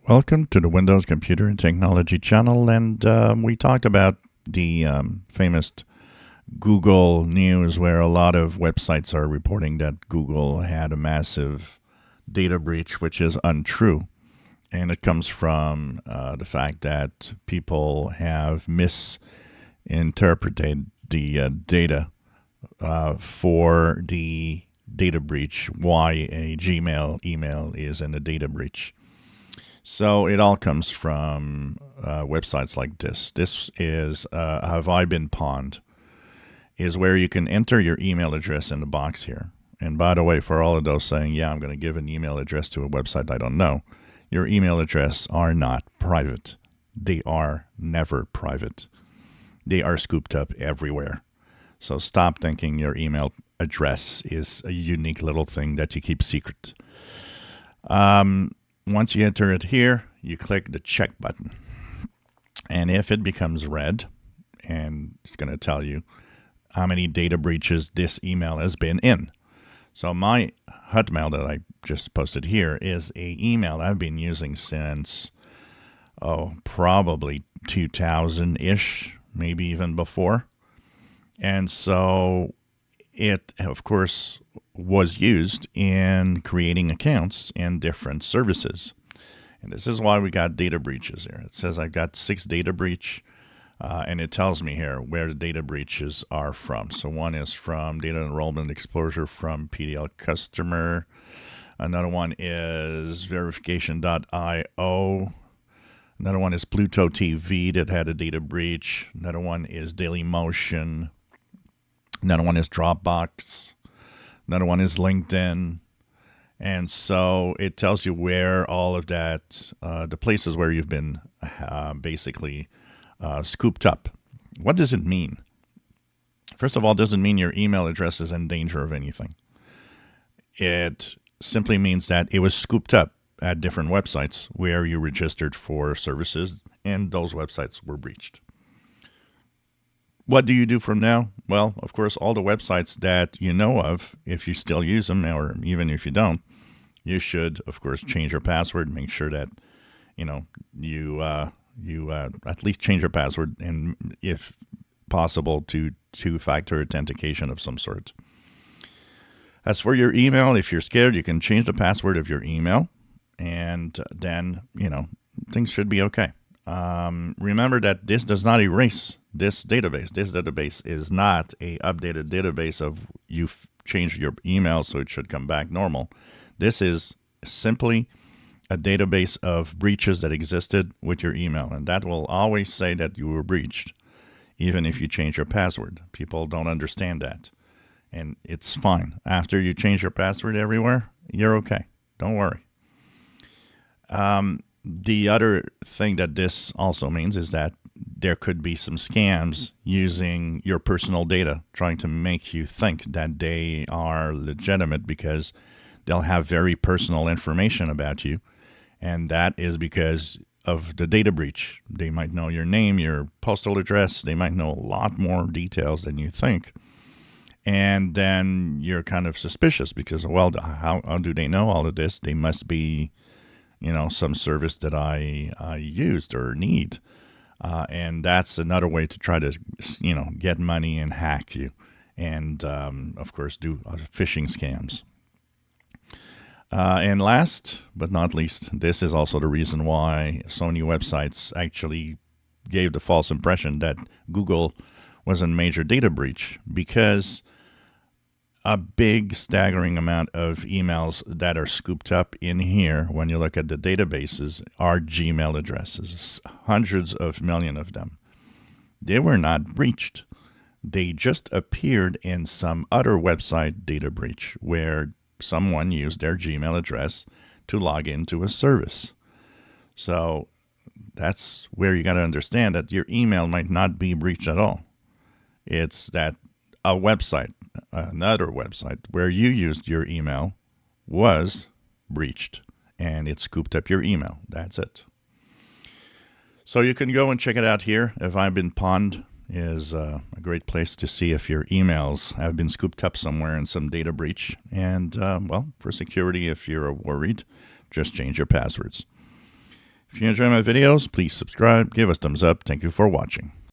Welcome to the Windows Computer and Technology channel, and we talked about the famous Google news where a lot of websites are reporting that Google had a massive data breach, which is untrue. And it comes from the fact that people have misinterpreted the data for the data breach, why a Gmail email is in a data breach. So it all comes from websites like this. This is Have I Been Pwned, is where you can enter your email address in the box here. And by the way, for all of those saying, yeah, I'm going to give an email address to a website I don't know, your email address are not private. They are never private. They are scooped up everywhere. So stop thinking your email address is a unique little thing that you keep secret. Once you enter it here, you click the check button. And if it becomes red, and it's going to tell you how many data breaches this email has been in. So my Hotmail that I just posted here is an email I've been using since, probably 2000-ish, maybe even before. And so it, of course, was used in creating accounts in different services. And this is why we got data breaches here. It says I got 6 data breach, and it tells me here where the data breaches are from. So one is from data enrollment exposure from PDL customer. Another one is verification.io. Another one is Pluto TV that had a data breach. Another one is Dailymotion. Another one is Dropbox. Another one is LinkedIn. And so it tells you where all of that, the places where you've been basically scooped up. What does it mean? First of all, it doesn't mean your email address is in danger of anything. It simply means that it was scooped up at different websites where you registered for services, and those websites were breached. What do you do from now? Well, of course, all the websites that you know of, if you still use them, or even if you don't, you should, of course, change your password. Make sure that you at least change your password, and if possible, to two-factor authentication of some sort. As for your email, if you're scared, you can change the password of your email, and then things should be okay. Remember that this does not erase this database. This database is not a updated database of you've changed your email, so it should come back normal. This is simply a database of breaches that existed with your email, and that will always say that you were breached, even if you change your password. People don't understand that, and it's fine. After you change your password everywhere, you're okay. Don't worry. The other thing that this also means is that there could be some scams using your personal data, trying to make you think that they are legitimate because they'll have very personal information about you. And that is because of the data breach. They might know your name, your postal address. They might know a lot more details than you think. And then you're kind of suspicious because, well, how do they know all of this? They must be some service that I used or need. And that's another way to try to, get money and hack you. And, of course, do phishing scams. And last but not least, this is also the reason why so many websites actually gave the false impression that Google was in major data breach, because a big staggering amount of emails that are scooped up in here when you look at the databases are Gmail addresses, hundreds of millions of them. They were not breached. They just appeared in some other website data breach where someone used their Gmail address to log into a service. So that's where you got to understand that your email might not be breached at all. It's that a website, another website where you used your email was breached, and it scooped up your email. That's it. So you can go and check it out here. Have I Been Pwned is a great place to see if your emails have been scooped up somewhere in some data breach. And, for security, if you're worried, just change your passwords. If you enjoy my videos, please subscribe, give us thumbs up. Thank you for watching.